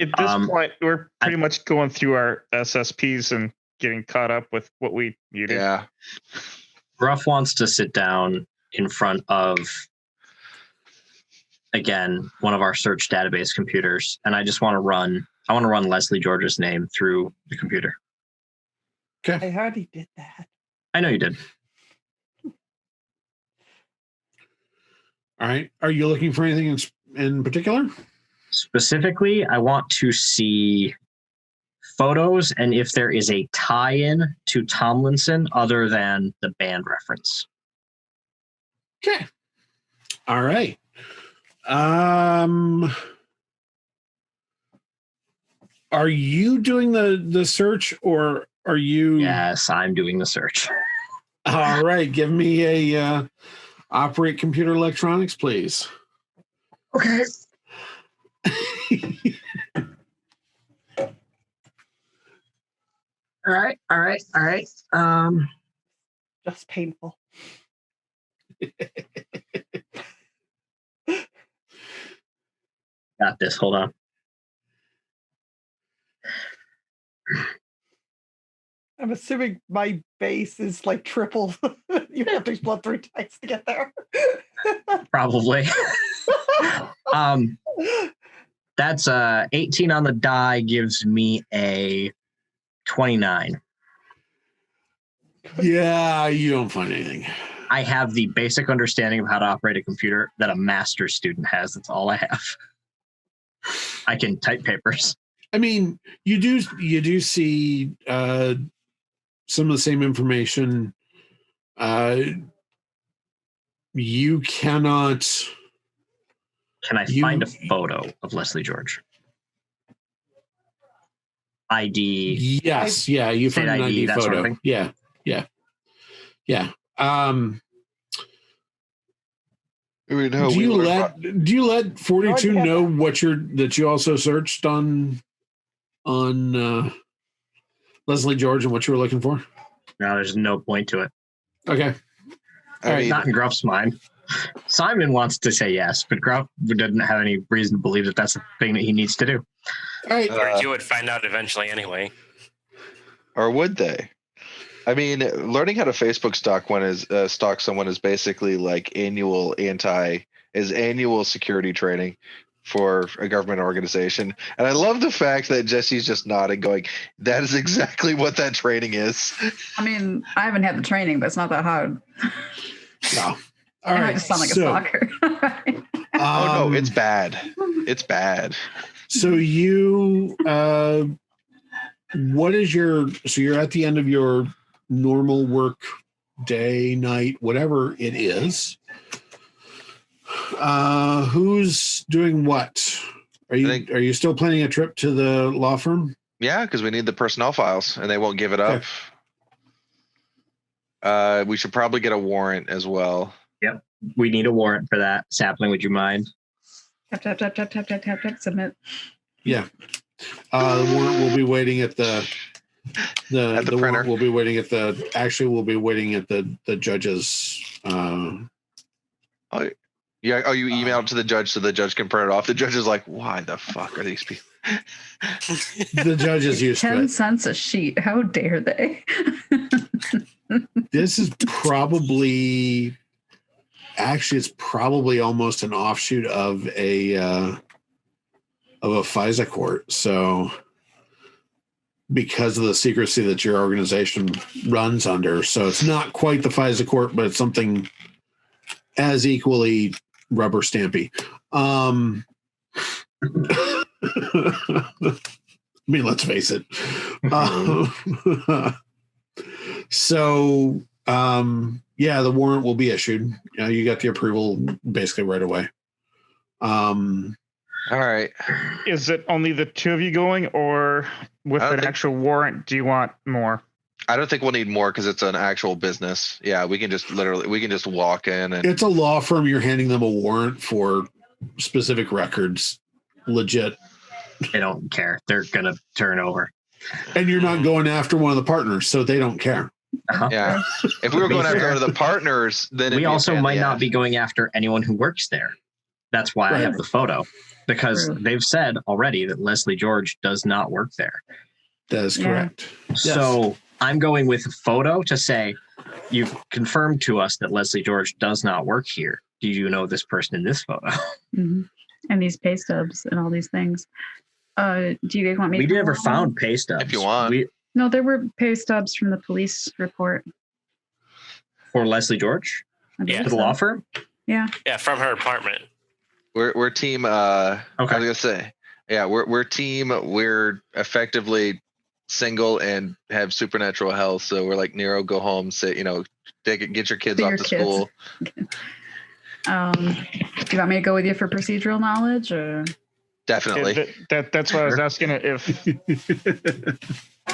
At this point, we're pretty much going through our SSPs and getting caught up with what we needed. Yeah. Gruff wants to sit down in front of, again, one of our search database computers, and I want to run Leslie George's name through the computer. Okay. I already did that. I know you did. All right. Are you looking for anything in particular? Specifically, I want to see photos and if there is a tie-in to Tomlinson other than the band reference. Okay. All right. Are you doing the search or are you? Yes, I'm doing the search. All right. Give me a operate computer electronics, please. Okay. All right. Just painful. Got this. Hold on. I'm assuming my base is like triple. You have to explode 3 times to get there. Probably. That's 18 on the die gives me a 29. Yeah, you don't find anything. I have the basic understanding of how to operate a computer that a master's student has. That's all I have. I can type papers. I mean, you do see some of the same information. You cannot. Can I find a photo of Leslie George? ID. Yes, yeah, you find an ID photo. Sort of thing? Yeah. Do you let 42 know that you also searched on Leslie George and what you were looking for? No, there's no point to it. Okay. I mean, Not in Gruff's mind. Simon wants to say yes, but Gruff doesn't have any reason to believe that that's the thing that he needs to do. All right. Or you would find out eventually anyway. Or would they? I mean, learning how to Facebook stalk someone is basically like annual security training for a government organization. And I love the fact that Jessie's just nodding, going, "That is exactly what that training is." I mean, I haven't had the training, but it's not that hard. No. All I right. just sound like a stalker. Oh no, it's bad. It's bad. So you, so you're at the end of your normal work day, night, whatever it is. Who's doing what? Are you still planning a trip to the law firm? Yeah, because we need the personnel files and they won't give it up. We should probably get a warrant as well. Yep. We need a warrant for that. Sapling, would you mind? Tap, submit. Yeah. The warrant will be waiting at the printer. warrant will be waiting at we'll be waiting at the judge's Yeah. Oh, you emailed it to the judge so the judge can print it off. The judge is like, "Why the fuck are these people?" The judge is used to 10 it. cents a sheet. How dare they? This is probably it's probably almost an offshoot of a FISA court. So because of the secrecy that your organization runs under. So it's not quite the FISA court, but it's something as equally rubber stampy. I mean, let's face it. Yeah, the warrant will be issued. You got the approval basically right away. All right. Is it only the two of you going, or with an actual warrant, do you want more? I don't think we'll need more because it's an actual business. Yeah, we can just walk in and it's a law firm. You're handing them a warrant for specific records. Legit. They don't care. They're gonna turn over. And you're not going after one of the partners, so they don't care. Uh-huh. Yeah. If we were going after the partners, then We also might not be going after anyone who works there. That's why I have the photo, because they've said already that Leslie George does not work there. That is correct. So I'm going with a photo to say, you've confirmed to us that Leslie George does not work here. Do you know this person in this photo? Mm-hmm. And these pay stubs and all these things. Do you guys want me? We never found pay stubs. If you want. No, there were pay stubs from the police report. For Leslie George? Yeah. To the law firm? Yeah. Yeah, from her apartment. We're team. Okay. I was gonna say, we're team. We're effectively single and have supernatural health. So we're like Neuro. Go home. Get your kids off to school. Do you want me to go with you for procedural knowledge, or? Definitely. That's why I was asking if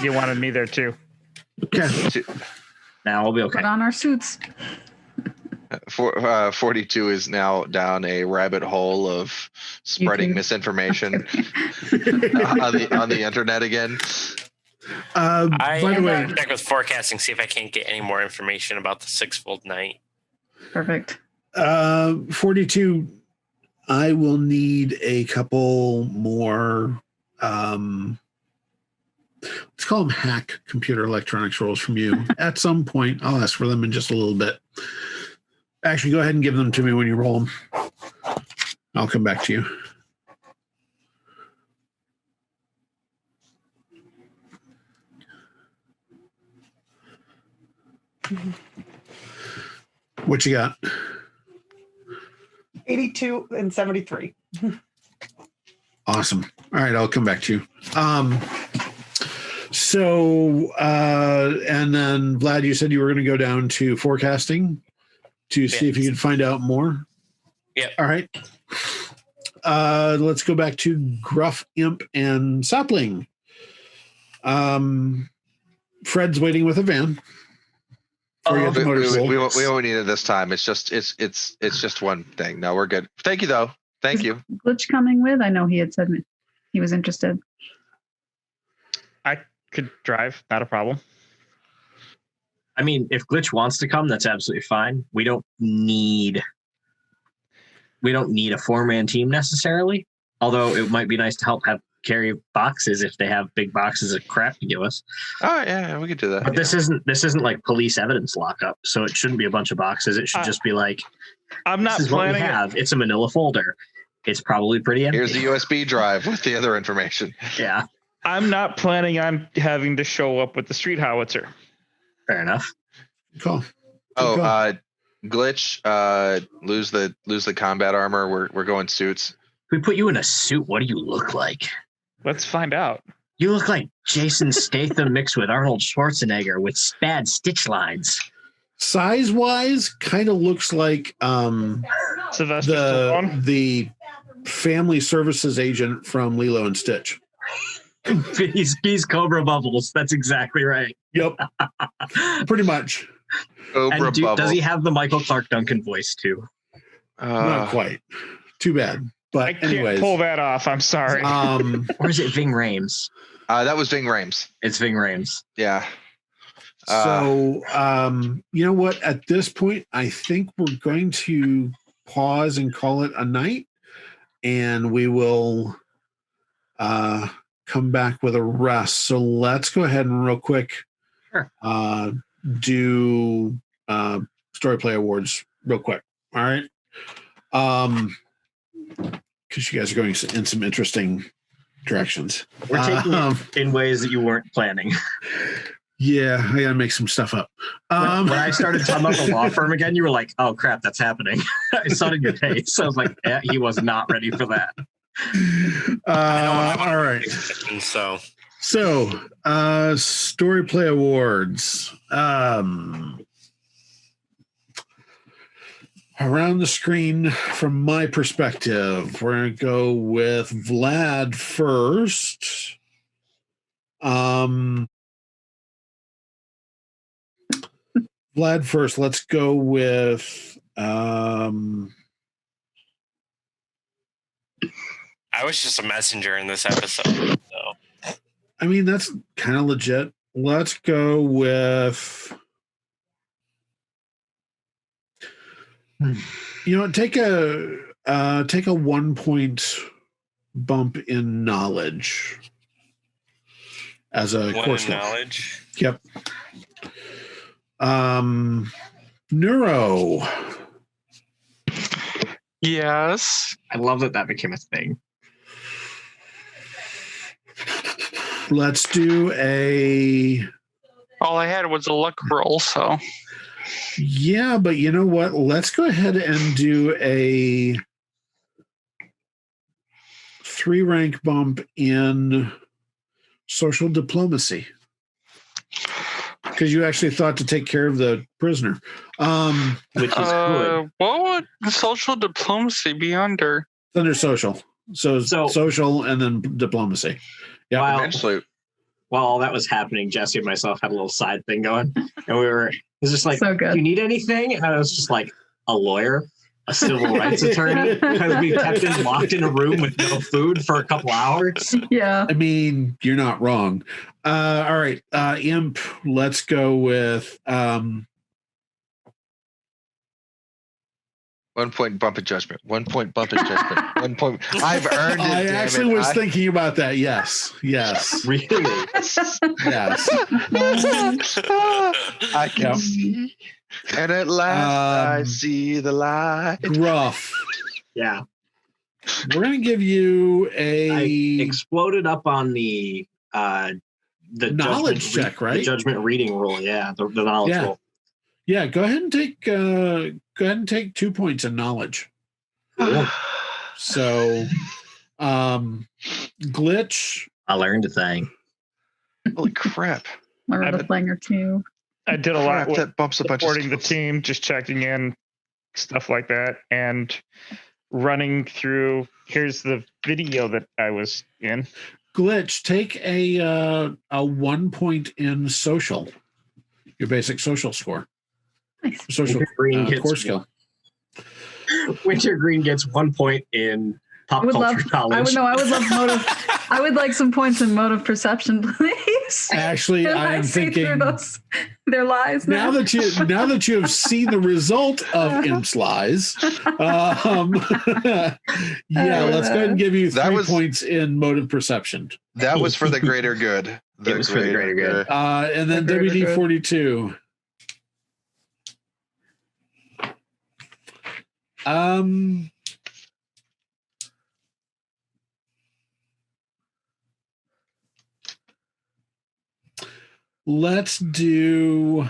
you wanted me there too. Okay. Now we'll be okay. Put on our suits. 42 is now down a rabbit hole of spreading misinformation on the internet again. I by the way, am check with forecasting, see if I can't get any more information about the sixfold night. Perfect. 42. I will need a couple more. Let's call them hack computer electronics rolls from you. At some point, I'll ask for them in just a little bit. Actually, go ahead and give them to me when you roll them. I'll come back to you. What you got? 82 and 73. Awesome. All right, I'll come back to you. And then Vlad, you said you were going to go down to forecasting to see if you could find out more. Yeah. All right. Let's go back to Gruff, Imp, and Sapling. Fred's waiting with a van. We won't need it this time. It's just one thing. No, we're good. Thank you though. Thank you. Glitch coming with? I know he had said he was interested. I could drive, not a problem. I mean, if Glitch wants to come, that's absolutely fine. We don't need a 4-man team necessarily. Although it might be nice to help carry boxes if they have big boxes of crap to give us. Oh yeah, we could do that. But this isn't like police evidence lockup, so it shouldn't be a bunch of boxes. It should just be like, I'm not this is planning. What we have. It's a manila folder. It's probably pretty empty. Here's the USB drive with the other information. Yeah. I'm not planning on having to show up with the street howitzer. Fair enough. Cool. Glitch, lose the combat armor. We're going suits. If we put you in a suit, what do you look like? Let's find out. You look like Jason Statham mixed with Arnold Schwarzenegger with bad stitch lines. Size-wise, kind of looks like Sylvester Stallone? the family services agent from Lilo and Stitch. He's Cobra Bubbles. That's exactly right. Yep. Pretty much. Cobra Bubbles. Does he have the Michael Clark Duncan voice too? Not quite. Too bad. But I can't anyways, pull that off. I'm sorry. Or is it Ving Rhames? That was Ving Rhames. It's Ving Rhames. Yeah. So, you know what? At this point, I think we're going to pause and call it a night, and we will come back with a rest. So let's go ahead and real quick do story play awards real quick. All right. Because you guys are going in some interesting directions. We're taking it in ways that you weren't planning. Yeah, I gotta make some stuff up. When I started talking about the law firm again, you were like, "Oh crap, that's happening." I saw it in your face. I was like, yeah, "He was not ready for that." All right. So, story play awards. Around the screen, from my perspective, we're going to go with Vlad first. Vlad first. Let's go with I was just a messenger in this episode. So. I mean, that's kind of legit. Let's go with, take a 1 point bump in knowledge as a course knowledge. Yep. Neuro. Yes. I love that became a thing. Let's do a. All I had was a luck roll, so. Yeah, but you know what? Let's go ahead and do a 3 rank bump in social diplomacy. Because you actually thought to take care of the prisoner. Which is good. What would social diplomacy be under? It's under social. So social and then diplomacy. Yeah. Eventually. While all that was happening, Jessie and myself had a little side thing going. And it was just like, So good. Do you need anything? And I was just like, a lawyer, a civil rights attorney, because we kept him locked in a room with no food for a couple hours. Yeah. I mean, you're not wrong. All right. Imp, let's go with 1 point bump in judgment. 1 point bump in judgment. 1 point. I've earned it. I actually was thinking about that. Yes. Really? Yes. I can see. And at last I see the light. Gruff. Yeah. We're going to give you I a exploded up on the knowledge check, right? The judgment reading roll. Yeah. The knowledge roll. Yeah, go ahead and take 2 points in knowledge. So, glitch. I learned a thing. Holy crap! Learned a thing or two. I did a lot with that bumps a bunch of supporting the skills. team, just checking in, stuff like that, and running through. Here's the video that I was in. Glitch, take a 1 point in social. Your basic social score. Nice. Social Green gets core skill. Wintergreen gets 1 point in pop culture knowledge. I would love motive. I would like some points in motive perception, please. Actually, Can I am see thinking through their lies now that you have seen the result of Imp's lies. Let's go ahead and give you 3 points in motive perception. That was for the greater good. It was for the greater good. And then WD-42. Let's do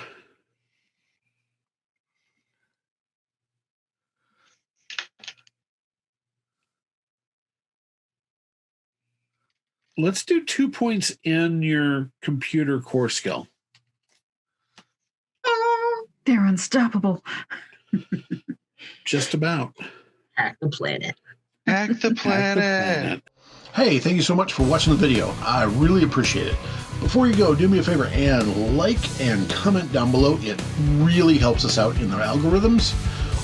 Let's do 2 points in your computer core skill. They're unstoppable. Just about. Hack the planet. Hack the planet. Hey, thank you so much for watching the video. I really appreciate it. Before you go, do me a favor and like and comment down below. It really helps us out in the algorithms.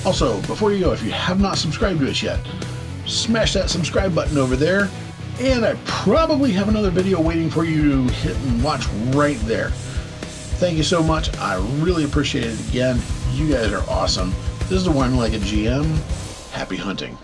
Also, before you go, if you have not subscribed to us yet, smash that subscribe button over there. And I probably have another video waiting for you to hit and watch right there. Thank you so much. I really appreciate it again. You guys are awesome. This is the One Like a GM. Happy hunting.